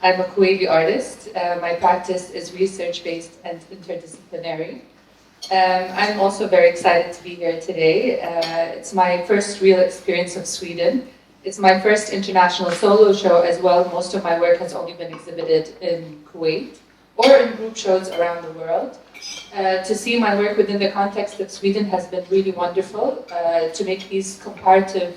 I'm a Kuwaiti artist. My practice is research-based and interdisciplinary. I'm also very excited to be here today. It's my first real experience of Sweden. It's my first international solo show as well. Most of my work has only been exhibited in Kuwait or in group shows around the world. To see my work within the context of Sweden has been really wonderful. To make these comparative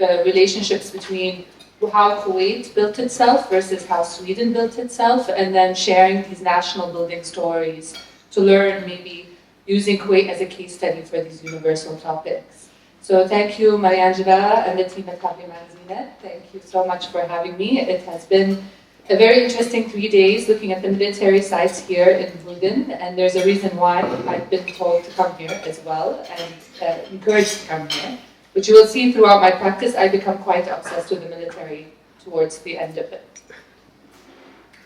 relationships between how Kuwait built itself versus how Sweden built itself, and then sharing these national building stories to learn, maybe using Kuwait as a case study for these universal topics. So thank you, Mariangela and the team at Havremagasinet. Thank you so much for having me. It has been a very interesting 3 days looking at the military sites here in Boden, and there's a reason why I've been told to come here as well and encouraged to come here, which you will see throughout my practice. I become quite obsessed with the military towards the end of it.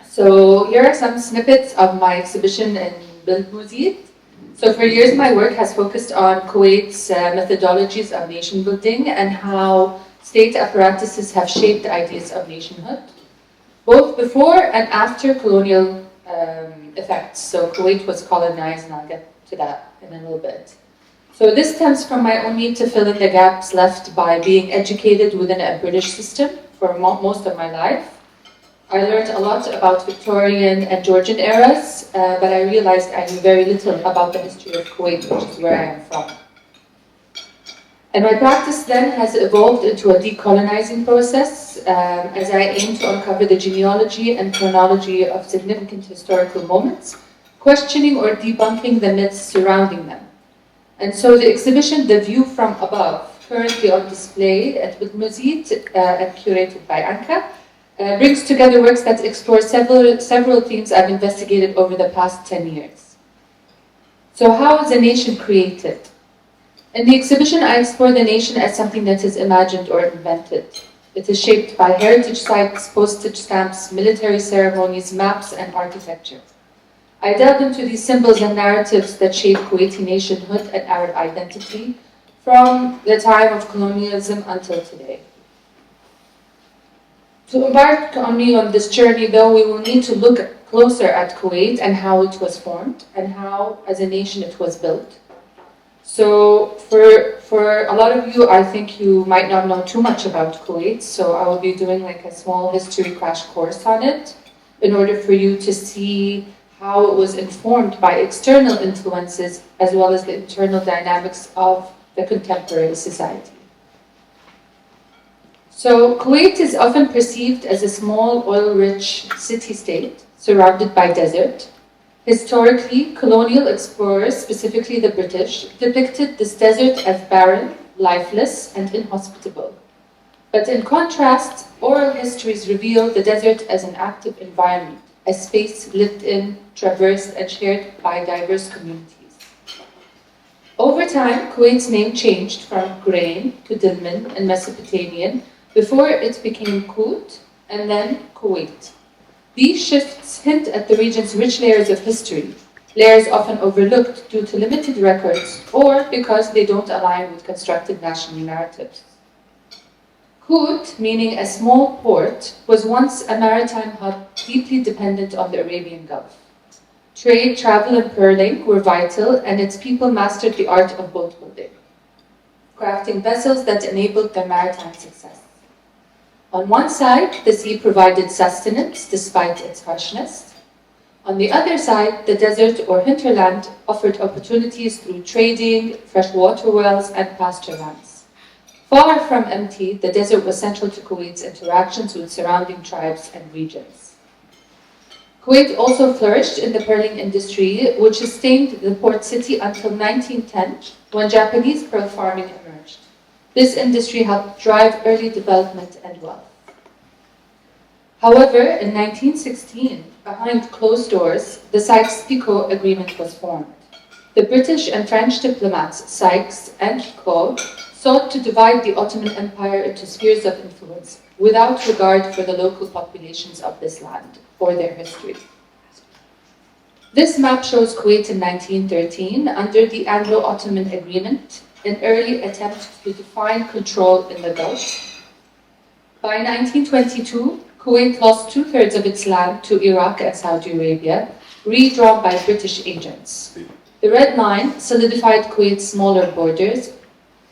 So here are some snippets of my exhibition in Bildmuseet. So for years my work has focused on Kuwait's methodologies of nation building and how state apparatuses have shaped ideas of nationhood, both before and after colonial effects. So Kuwait was colonized, and I'll get to that in a little bit. So this stems from my own need to fill in the gaps left by being educated within a British system for most of my life. I learned a lot about Victorian and Georgian eras, but I realized I knew very little about the history of Kuwait, which is where I am from. And my practice then has evolved into a decolonizing process as I aim to uncover the genealogy and chronology of significant historical moments, questioning or debunking the myths surrounding them. And so the exhibition, The View from Above, currently on display at Bildmuseet and curated by Anca, brings together works that explore several themes I've investigated over the past 10 years. So how is a nation created? In the exhibition, I explore the nation as something that is imagined or invented. It is shaped by heritage sites, postage stamps, military ceremonies, maps, and architecture. I delve into these symbols and narratives that shape Kuwaiti nationhood and Arab identity from the time of colonialism until today. To embark on this journey, though, we will need to look closer at Kuwait and how it was formed and how, as a nation, it was built. So for a lot of you, I think you might not know too much about Kuwait, so I will be doing like a small history crash course on it in order for you to see how it was informed by external influences as well as the internal dynamics of the contemporary society. So Kuwait is often perceived as a small, oil-rich city-state surrounded by desert. Historically, colonial explorers, specifically the British, depicted this desert as barren, lifeless, and inhospitable. But in contrast, oral histories reveal the desert as an active environment, a space lived in, traversed, and shared by diverse communities. Over time, Kuwait's name changed from grain to Dilmun in Mesopotamian before it became Kut and then Kuwait. These shifts hint at the region's rich layers of history, layers often overlooked due to limited records or because they don't align with constructed national narratives. Kut, meaning a small port, was once a maritime hub deeply dependent on the Arabian Gulf. Trade, travel, and pearling were vital, and its people mastered the art of boat building, crafting vessels that enabled their maritime success. On one side, the sea provided sustenance despite its harshness. On the other side, the desert or hinterland offered opportunities through trading, fresh water wells, and pasture lands. Far from empty, the desert was central to Kuwait's interactions with surrounding tribes and regions. Kuwait also flourished in the pearling industry, which sustained the port city until 1910, when Japanese pearl farming emerged. This industry helped drive early development and wealth. However, in 1916, behind closed doors, the Sykes-Picot Agreement was formed. The British and French diplomats Sykes and Picot sought to divide the Ottoman Empire into spheres of influence without regard for the local populations of this land or their history. This map shows Kuwait in 1913 under the Anglo-Ottoman Agreement, an early attempt to define control in the Gulf. By 1922, Kuwait lost 2/3 of its land to Iraq and Saudi Arabia, redrawn by British agents. The red line solidified Kuwait's smaller borders,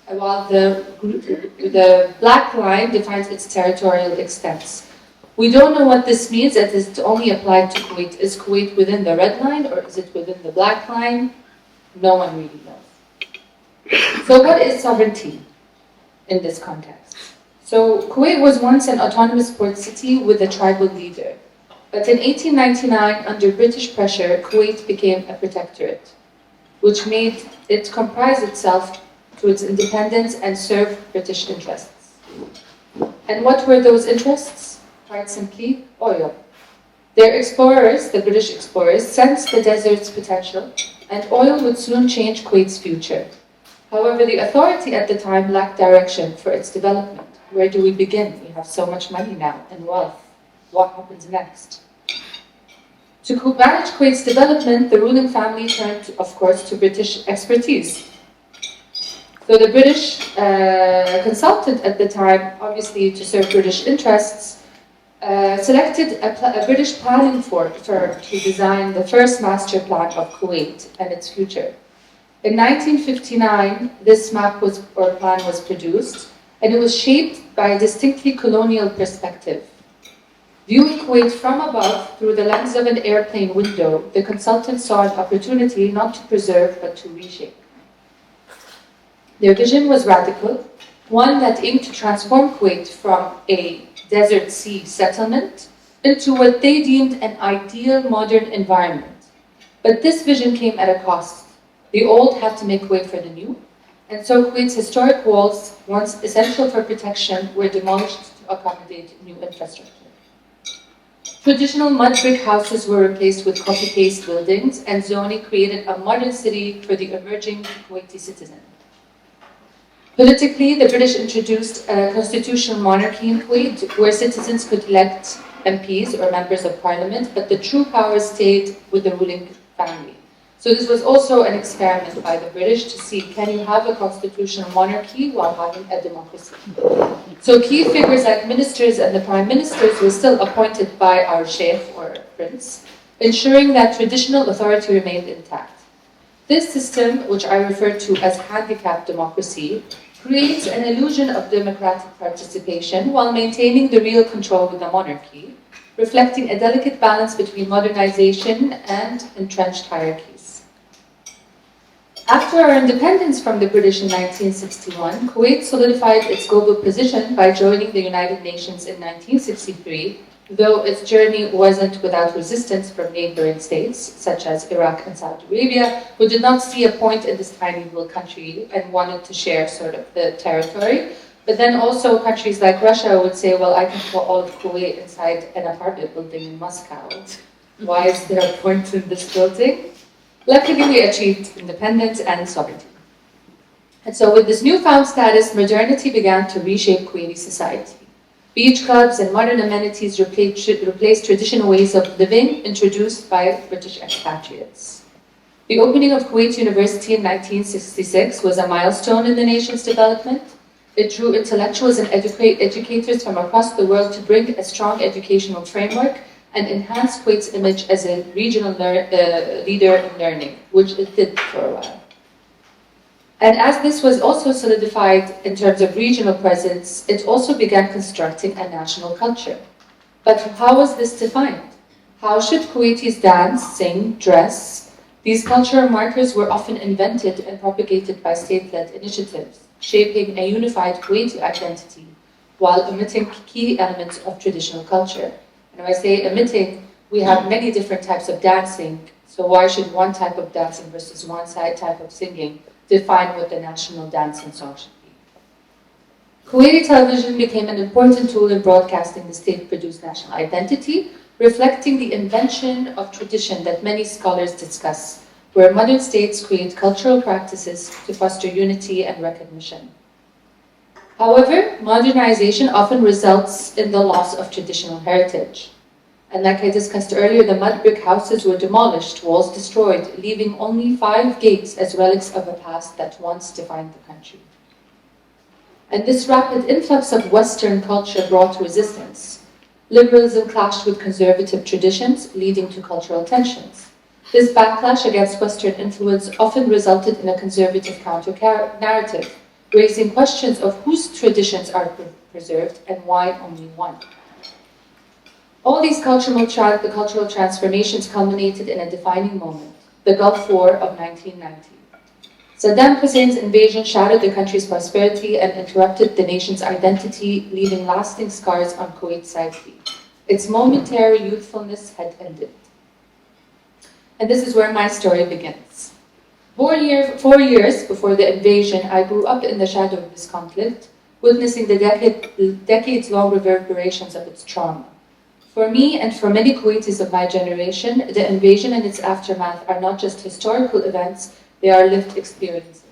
while the black line defines its territorial extents. We don't know what this means, as it only applied to Kuwait. Is Kuwait within the red line or is it within the black line? No one really knows. So what is sovereignty in this context? So Kuwait was once an autonomous port city with a tribal leader. But in 1899, under British pressure, Kuwait became a protectorate, which made it comprise itself to its independence and serve British interests. And what were those interests? Quite simply, oil. Their explorers, the British explorers, sensed the desert's potential, and oil would soon change Kuwait's future. However, the authority at the time lacked direction for its development. Where do we begin? We have so much money now and wealth. What happens next? To manage Kuwait's development, the ruling family turned, of course, to British expertise. So the British consultant at the time, obviously to serve British interests, selected a British planning firm to design the first master plan of Kuwait and its future. In 1959, this plan was produced, and it was shaped by a distinctly colonial perspective. Viewing Kuwait from above through the lens of an airplane window, the consultant saw an opportunity not to preserve but to reshape. Their vision was radical, one that aimed to transform Kuwait from a desert sea settlement into what they deemed an ideal modern environment. But this vision came at a cost. The old had to make way for the new, and so Kuwait's historic walls, once essential for protection, were demolished to accommodate new infrastructure. Traditional mud brick houses were replaced with copy-paste buildings, and zoning created a modern city for the emerging Kuwaiti citizen. Politically, the British introduced a constitutional monarchy in Kuwait, where citizens could elect MPs or members of parliament, but the true power stayed with the ruling family. So this was also an experiment by the British to see, can you have a constitutional monarchy while having a democracy? So key figures like ministers and the prime ministers were still appointed by our sheikh or prince, ensuring that traditional authority remained intact. This system, which I refer to as handicapped democracy, creates an illusion of democratic participation while maintaining the real control with the monarchy, reflecting a delicate balance between modernization and entrenched hierarchies. After our independence from the British in 1961, Kuwait solidified its global position by joining the United Nations in 1963, though its journey wasn't without resistance from neighboring states, such as Iraq and Saudi Arabia, who did not see a point in this tiny little country and wanted to share sort of the territory. But then also countries like Russia would say, well, I can put all of Kuwait inside an apartment building in Moscow. Why is there a point in this building? Luckily, we achieved independence and sovereignty. And so with this newfound status, modernity began to reshape Kuwaiti society. Beach clubs and modern amenities replaced traditional ways of living introduced by British expatriates. The opening of Kuwait University in 1966 was a milestone in the nation's development. It drew intellectuals and educators from across the world to bring a strong educational framework and enhance Kuwait's image as a regional leader in learning, which it did for a while. And as this was also solidified in terms of regional presence, it also began constructing a national culture. But how was this defined? How should Kuwaitis dance, sing, dress? These cultural markers were often invented and propagated by state-led initiatives, shaping a unified Kuwaiti identity while omitting key elements of traditional culture. And when I say omitting, we have many different types of dancing, so why should one type of dancing versus one type of singing define what the national dance and song should be? Kuwaiti television became an important tool in broadcasting the state-produced national identity, reflecting the invention of tradition that many scholars discuss, where modern states create cultural practices to foster unity and recognition. However, modernization often results in the loss of traditional heritage. And like I discussed earlier, the mud brick houses were demolished, walls destroyed, leaving only 5 gates as relics of a past that once defined the country. And this rapid influx of Western culture brought resistance. Liberalism clashed with conservative traditions, leading to cultural tensions. This backlash against Western influence often resulted in a conservative counter-narrative, raising questions of whose traditions are preserved and why only one. All these cultural transformations culminated in a defining moment, the Gulf War of 1990. Saddam Hussein's invasion shattered the country's prosperity and interrupted the nation's identity, leaving lasting scars on Kuwait's psyche. Its momentary youthfulness had ended. And this is where my story begins. 4 years before the invasion, I grew up in the shadow of this conflict, witnessing the decades-long reverberations of its trauma. For me and for many Kuwaitis of my generation, the invasion and its aftermath are not just historical events, they are lived experiences.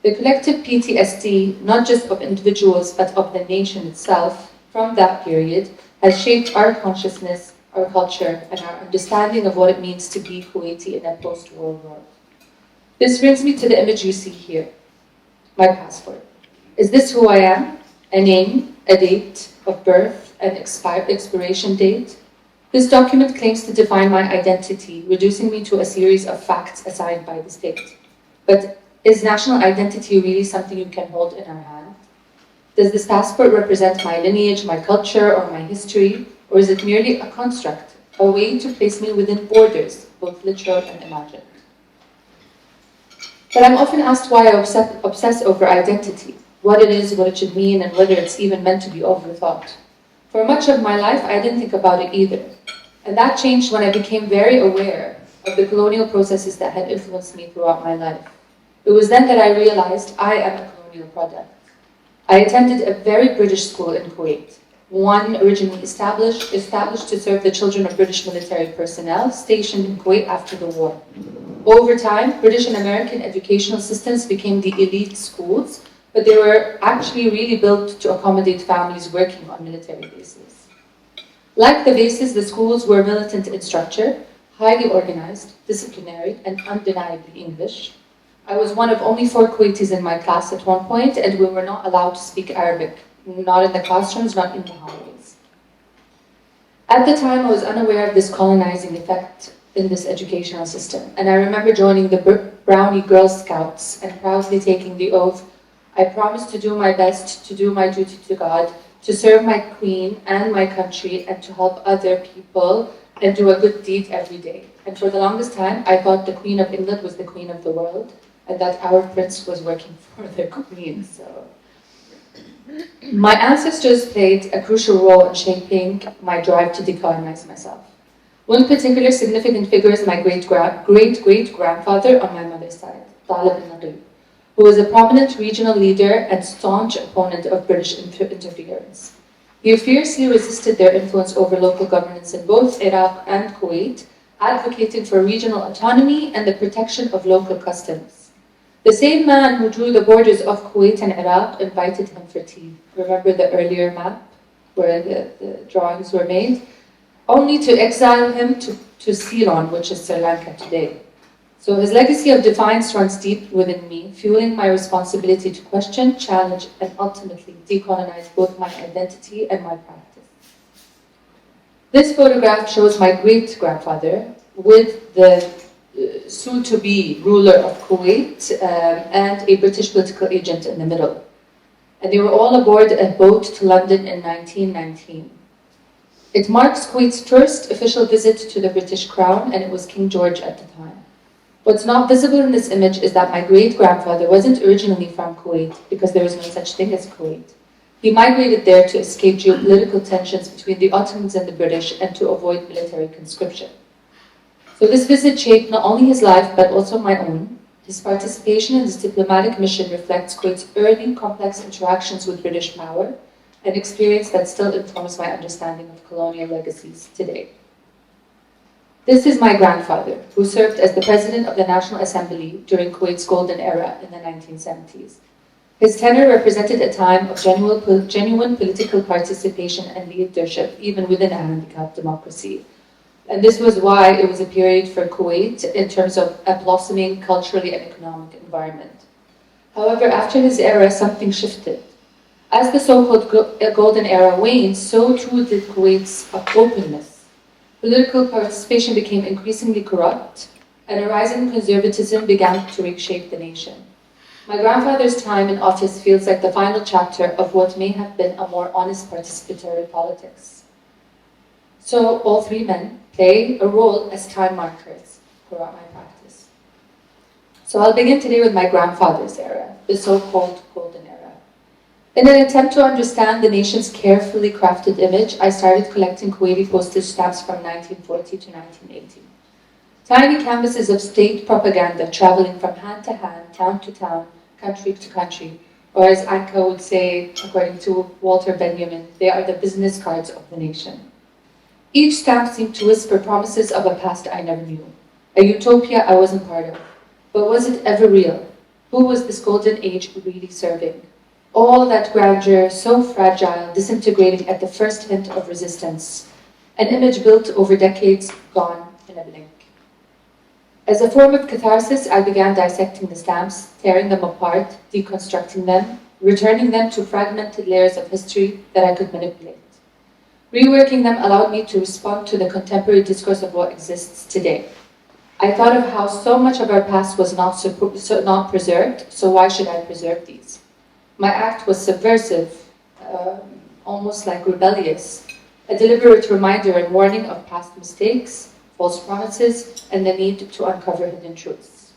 The collective PTSD, not just of individuals but of the nation itself, from that period, has shaped our consciousness, our culture, and our understanding of what it means to be Kuwaiti in a post-war world. This brings me to the image you see here, my passport. Is this who I am? A name, a date of birth, an expiration date? This document claims to define my identity, reducing me to a series of facts assigned by the state. But is national identity really something you can hold in our hand? Does this passport represent my lineage, my culture, or my history? Or is it merely a construct, a way to place me within borders, both literal and imagined? But I'm often asked why I obsess over identity, what it is, what it should mean, and whether it's even meant to be overthought. For much of my life, I didn't think about it either. And that changed when I became very aware of the colonial processes that had influenced me throughout my life. It was then that I realized I am a colonial product. I attended a very British school in Kuwait, one originally established to serve the children of British military personnel stationed in Kuwait after the war. Over time, British and American educational systems became the elite schools, but they were actually really built to accommodate families working on military bases. Like the bases, the schools were militant in structure, highly organized, disciplinary, and undeniably English. I was one of only 4 Kuwaitis in my class at one point, and we were not allowed to speak Arabic, not in the classrooms, not in the hallways. At the time, I was unaware of this colonizing effect in this educational system, and I remember joining the Brownie Girl Scouts and proudly taking the oath, I promise to do my best, to do my duty to God, to serve my queen and my country, and to help other people and do a good deed every day. And for the longest time, I thought the Queen of England was the Queen of the world, and that our prince was working for the Queen. So, my ancestors played a crucial role in shaping my drive to decolonize myself. One particular significant figure is my great-great-grandfather on my mother's side, Talib al-Naqib, who was a prominent regional leader and staunch opponent of British interference. He fiercely resisted their influence over local governance in both Iraq and Kuwait, advocating for regional autonomy and the protection of local customs. The same man who drew the borders of Kuwait and Iraq invited him for tea. Remember the earlier map where the drawings were made? Only to exile him to Ceylon, which is Sri Lanka today. So his legacy of defiance runs deep within me, fueling my responsibility to question, challenge, and ultimately decolonize both my identity and my practice. This photograph shows my great-grandfather with the soon-to-be ruler of Kuwait and a British political agent in the middle. And they were all aboard a boat to London in 1919. It marks Kuwait's first official visit to the British Crown, and it was King George at the time. What's not visible in this image is that my great-grandfather wasn't originally from Kuwait, because there was no such thing as Kuwait. He migrated there to escape geopolitical tensions between the Ottomans and the British and to avoid military conscription. So this visit shaped not only his life, but also my own. His participation in this diplomatic mission reflects Kuwait's early complex interactions with British power, an experience that still informs my understanding of colonial legacies today. This is my grandfather, who served as the president of the National Assembly during Kuwait's golden era in the 1970s. His tenure represented a time of genuine political participation and leadership, even within a handicapped democracy. And this was why it was a period for Kuwait in terms of a blossoming culturally and economic environment. However, after his era, something shifted. As the so-called golden era waned, so too did Kuwait's openness. Political participation became increasingly corrupt, and a rising conservatism began to reshape the nation. My grandfather's time in office feels like the final chapter of what may have been a more honest participatory politics. So all three men play a role as time markers throughout my practice. So I'll begin today with my grandfather's era, the so-called golden era. In an attempt to understand the nation's carefully crafted image, I started collecting Kuwaiti postage stamps from 1940 to 1980. Tiny canvases of state propaganda traveling from hand to hand, town to town, country to country, or as Anca would say, according to Walter Benjamin, they are the business cards of the nation. Each stamp seemed to whisper promises of a past I never knew, a utopia I wasn't part of. But was it ever real? Who was this golden age really serving? All that grandeur, so fragile, disintegrating at the first hint of resistance. An image built over decades, gone in a blink. As a form of catharsis, I began dissecting the stamps, tearing them apart, deconstructing them, returning them to fragmented layers of history that I could manipulate. Reworking them allowed me to respond to the contemporary discourse of what exists today. I thought of how so much of our past was not preserved, so why should I preserve these? My act was subversive, almost like rebellious, a deliberate reminder and warning of past mistakes, false promises, and the need to uncover hidden truths.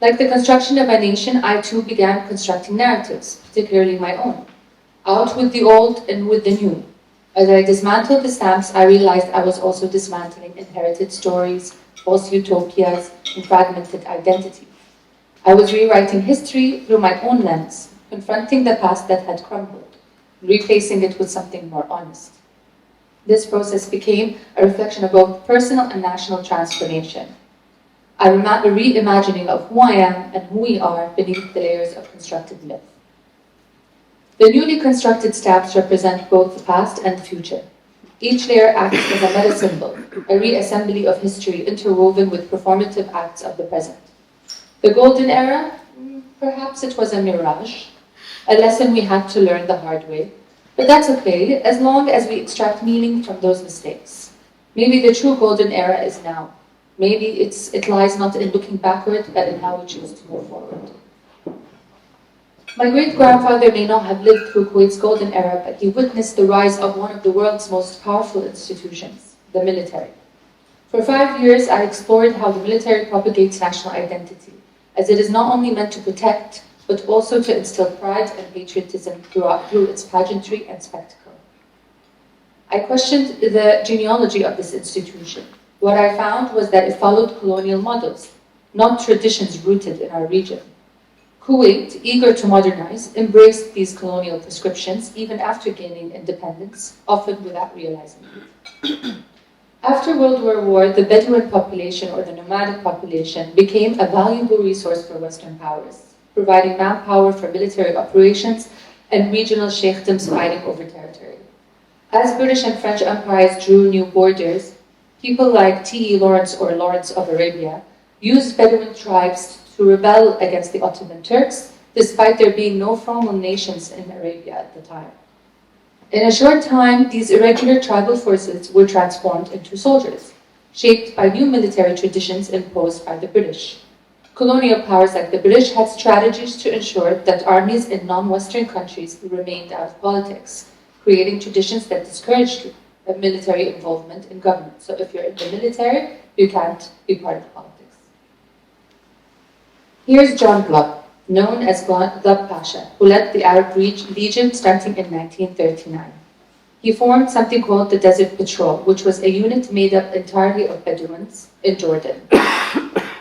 Like the construction of a nation, I too began constructing narratives, particularly my own. Out with the old and with the new. As I dismantled the stamps, I realized I was also dismantling inherited stories, false utopias, and fragmented identity. I was rewriting history through my own lens, confronting the past that had crumbled, replacing it with something more honest. This process became a reflection of both personal and national transformation, a reimagining of who I am and who we are beneath the layers of constructed myth. The newly constructed stamps represent both the past and the future. Each layer acts as a meta-symbol, a reassembly of history interwoven with performative acts of the present. The golden era? Perhaps it was a mirage, a lesson we had to learn the hard way. But that's okay, as long as we extract meaning from those mistakes. Maybe the true golden era is now. Maybe it lies not in looking backward, but in how we choose to move forward. My great-grandfather may not have lived through Kuwait's golden era, but he witnessed the rise of one of the world's most powerful institutions, the military. For 5 years, I explored how the military propagates national identity, as it is not only meant to protect, but also to instill pride and patriotism through its pageantry and spectacle. I questioned the genealogy of this institution. What I found was that it followed colonial models, not traditions rooted in our region. Kuwait, eager to modernize, embraced these colonial prescriptions even after gaining independence, often without realizing it. After World War I, the Bedouin population, or the nomadic population, became a valuable resource for Western powers, providing manpower for military operations and regional sheikhdoms fighting over territory. As British and French empires drew new borders, people like T.E. Lawrence or Lawrence of Arabia used Bedouin tribes to rebel against the Ottoman Turks, despite there being no formal nations in Arabia at the time. In a short time, these irregular tribal forces were transformed into soldiers, shaped by new military traditions imposed by the British. Colonial powers like the British had strategies to ensure that armies in non-Western countries remained out of politics, creating traditions that discouraged military involvement in government. So if you're in the military, you can't be part of politics. Here's John Glubb, known as Glubb Pasha, who led the Arab Legion starting in 1939. He formed something called the Desert Patrol, which was a unit made up entirely of Bedouins in Jordan.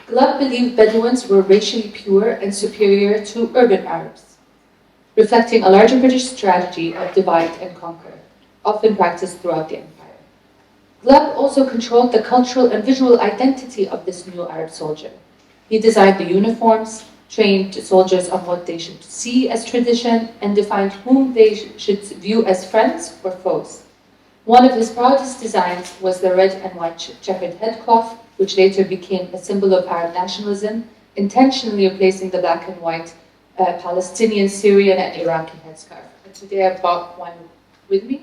Glubb believed Bedouins were racially pure and superior to urban Arabs, reflecting a larger British strategy of divide and conquer, often practiced throughout the empire. Glubb also controlled the cultural and visual identity of this new Arab soldier. He designed the uniforms, trained soldiers on what they should see as tradition, and defined whom they should view as friends or foes. One of his proudest designs was the red and white checkered headcloth, which later became a symbol of Arab nationalism, intentionally replacing the black and white Palestinian, Syrian, and Iraqi headscarf. And today I brought one with me,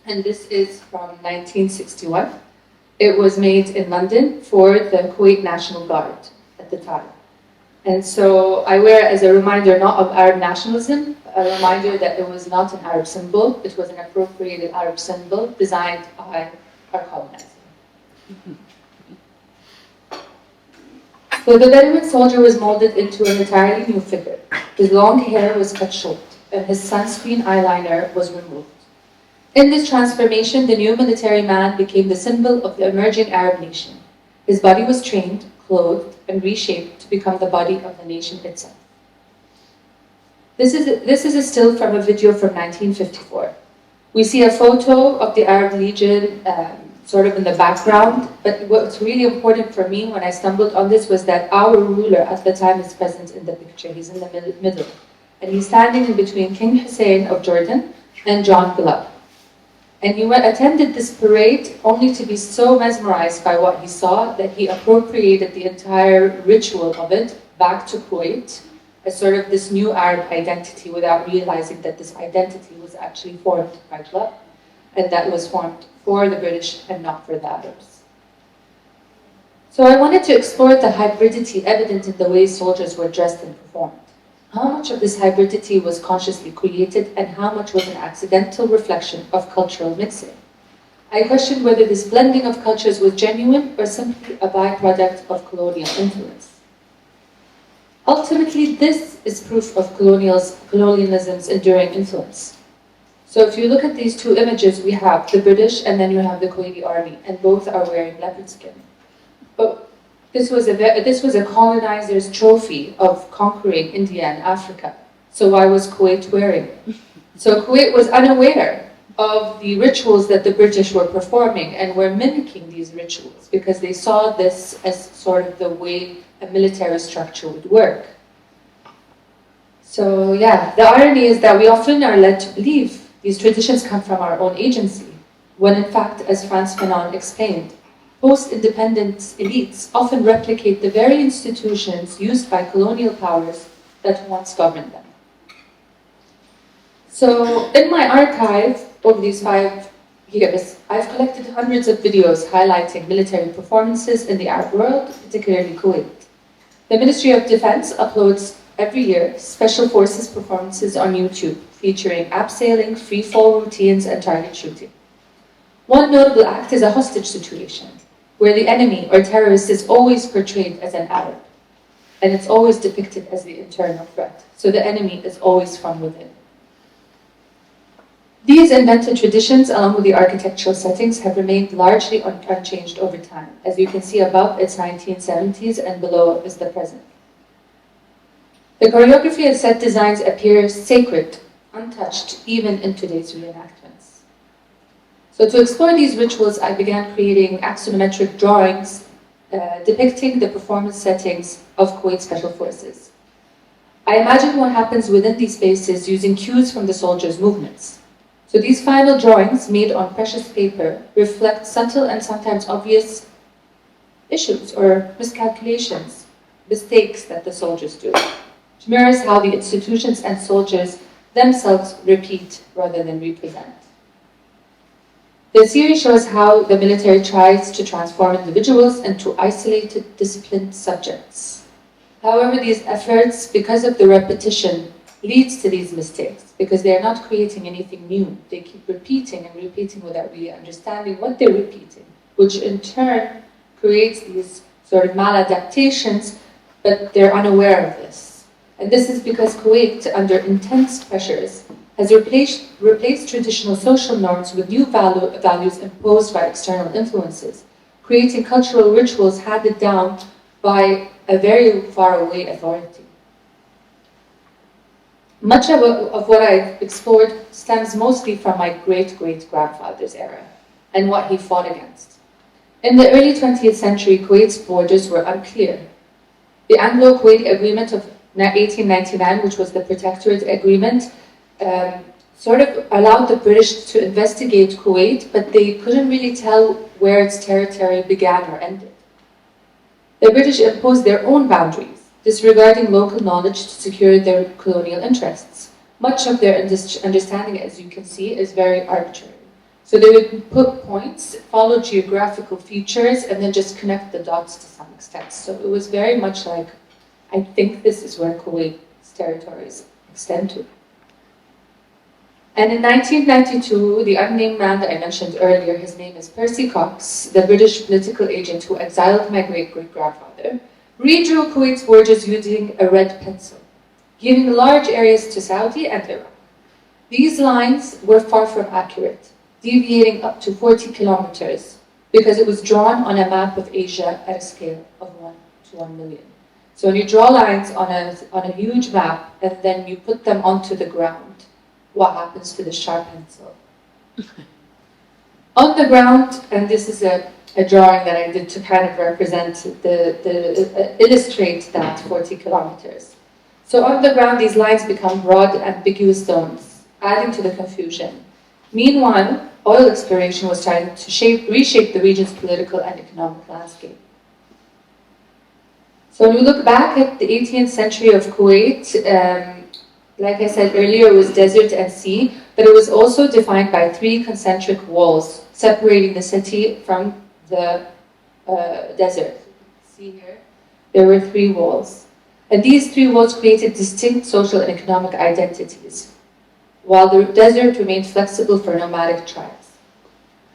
and this is from 1961. It was made in London for the Kuwait National Guard at the time. And so I wear it as a reminder not of Arab nationalism, a reminder that it was not an Arab symbol, it was an appropriated Arab symbol designed by our colonizer. So the Bedouin soldier was molded into an entirely new figure. His long hair was cut short, and his sunscreen eyeliner was removed. In this transformation, the new military man became the symbol of the emerging Arab nation. His body was trained, clothed, and reshaped to become the body of the nation itself. This is a still from a video from 1954. We see a photo of the Arab Legion sort of in the background, but what's really important for me when I stumbled on this was that our ruler at the time is present in the picture. He's in the middle, and he's standing in between King Hussein of Jordan and John Gulab. And he attended this parade only to be so mesmerized by what he saw that he appropriated the entire ritual of it back to Kuwait as sort of this new Arab identity without realizing that this identity was actually formed by Gulab, and that was formed for the British and not for the Arabs. So I wanted to explore the hybridity evident in the way soldiers were dressed and performed. How much of this hybridity was consciously created and how much was an accidental reflection of cultural mixing? I questioned whether this blending of cultures was genuine or simply a byproduct of colonial influence. Ultimately, this is proof of colonialism's enduring influence. So if you look at these two images, we have the British and then you have the Kuwaiti army, and both are wearing leopard skin. But this was a colonizer's trophy of conquering India and Africa. So why was Kuwait wearing it? So Kuwait was unaware of the rituals that the British were performing and were mimicking these rituals because they saw this as sort of the way a military structure would work. So yeah, the irony is that we often are led to believe these traditions come from our own agency, when in fact, as Frantz Fanon explained, post-independence elites often replicate the very institutions used by colonial powers that once governed them. So in my archive over these 5 years, I've collected hundreds of videos highlighting military performances in the Arab world, particularly Kuwait. The Ministry of Defense uploads every year special forces performances on YouTube, featuring abseiling, free-fall routines, and target shooting. One notable act is a hostage situation, where the enemy or terrorist is always portrayed as an Arab, and it's always depicted as the internal threat. So the enemy is always from within. These invented traditions, along with the architectural settings, have remained largely unchanged over time. As you can see above, it's 1970s, and below is the present. The choreography and set designs appear sacred, untouched, even in today's reenactments. So to explore these rituals, I began creating axonometric drawings depicting the performance settings of Kuwait Special Forces. I imagined what happens within these spaces using cues from the soldiers' movements. So these final drawings, made on precious paper, reflect subtle and sometimes obvious issues or miscalculations, mistakes that the soldiers do, which mirrors how the institutions and soldiers themselves repeat rather than represent. The series shows how the military tries to transform individuals into isolated, disciplined subjects. However, these efforts, because of the repetition, leads to these mistakes, because they're not creating anything new. They keep repeating and repeating without really understanding what they're repeating, which in turn creates these sort of maladaptations, but they're unaware of this. And this is because Kuwait, under intense pressures, has replaced traditional social norms with new values imposed by external influences, creating cultural rituals handed down by a very far-away authority. Much of what I've explored stems mostly from my great-great-grandfather's era and what he fought against. In the early 20th century, Kuwait's borders were unclear. The Anglo-Kuwaiti Agreement of 1899, which was the Protectorate Agreement, sort of allowed the British to investigate Kuwait, but they couldn't really tell where its territory began or ended. The British imposed their own boundaries, disregarding local knowledge to secure their colonial interests. Much of their understanding, as you can see, is very arbitrary. So they would put points, follow geographical features, and then just connect the dots to some extent. So it was very much like, I think this is where Kuwait's territories extend to. And in 1992, the unnamed man that I mentioned earlier, his name is Percy Cox, the British political agent who exiled my great-great-grandfather, redrew Kuwait's borders using a red pencil, giving large areas to Saudi and Iraq. These lines were far from accurate, deviating up to 40 kilometers, because it was drawn on a map of Asia at a scale of 1 to 1 million. So when you draw lines on a huge map, and then you put them onto the ground, what happens to the sharp pencil? On the ground, and this is a drawing that I did to kind of represent illustrate that 40 kilometers. So on the ground, these lines become broad, ambiguous zones, adding to the confusion. Meanwhile, oil exploration was trying to reshape the region's political and economic landscape. So when we look back at the 18th century of Kuwait, like I said earlier, it was desert and sea, but it was also defined by 3 concentric walls separating the city from the desert. See here? There were 3 walls. And these 3 walls created distinct social and economic identities, while the desert remained flexible for nomadic tribes.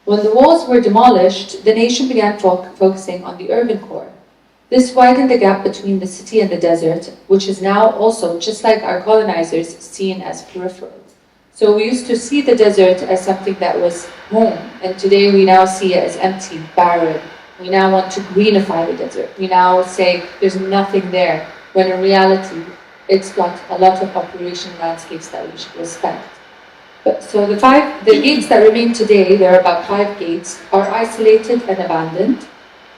When the walls were demolished, the nation began focusing on the urban core. This widened the gap between the city and the desert, which is now also, just like our colonizers, seen as peripheral. So we used to see the desert as something that was home, and today we now see it as empty, barren. We now want to greenify the desert. We now say there's nothing there, when in reality, it's got a lot of operation landscapes that we should respect. So the gates that remain today, there are about 5 gates, are isolated and abandoned,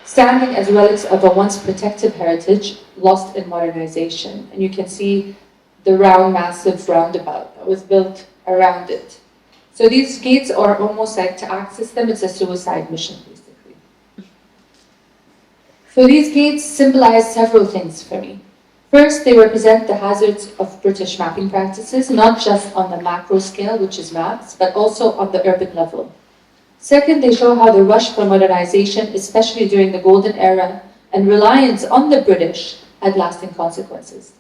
standing as relics of a once protected heritage lost in modernization. And you can see the round, massive roundabout that was built around it. So these gates are almost like, to access them, it's a suicide mission, basically. So these gates symbolize several things for me. First, they represent the hazards of British mapping practices, not just on the macro scale, which is maps, but also on the urban level. Second, they show how the rush for modernization, especially during the Golden Era, and reliance on the British had lasting consequences.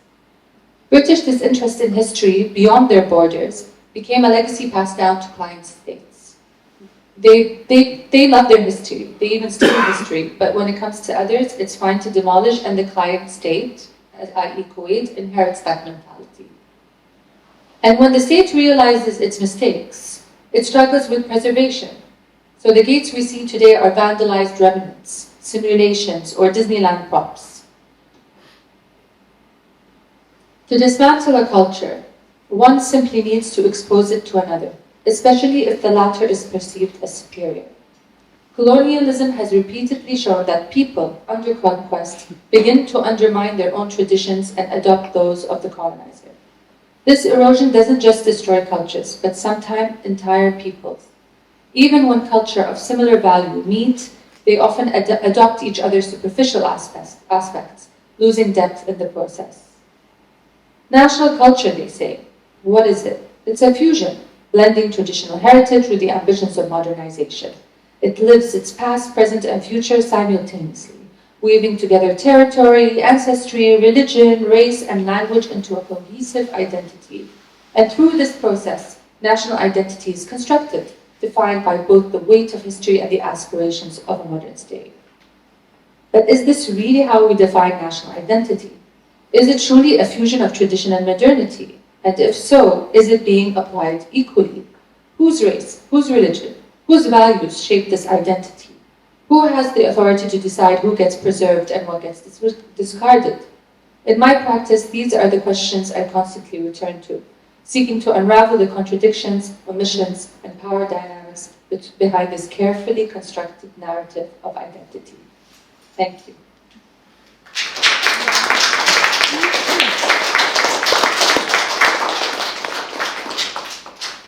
British disinterest in history beyond their borders became a legacy passed down to client states. They love their history, they even study history, but when it comes to others, it's fine to demolish, and the client state, i.e. Kuwait, inherits that mentality. And when the state realizes its mistakes, it struggles with preservation. So the gates we see today are vandalized remnants, simulations, or Disneyland props. To dismantle a culture, one simply needs to expose it to another, especially if the latter is perceived as superior. Colonialism has repeatedly shown that people, under conquest, begin to undermine their own traditions and adopt those of the colonizer. This erosion doesn't just destroy cultures, but sometimes entire peoples. Even when culture of similar value meet, they often adopt each other's superficial aspects, losing depth in the process. National culture, they say. What is it? It's a fusion, blending traditional heritage with the ambitions of modernization. It lives its past, present, and future simultaneously, weaving together territory, ancestry, religion, race, and language into a cohesive identity. And through this process, national identity is constructed, defined by both the weight of history and the aspirations of a modern state. But is this really how we define national identity? Is it truly a fusion of tradition and modernity? And if so, is it being applied equally? Whose race, whose religion, whose values shape this identity? Who has the authority to decide who gets preserved and what gets discarded? In my practice, these are the questions I constantly return to, seeking to unravel the contradictions, omissions, and power dynamics behind this carefully constructed narrative of identity. Thank you.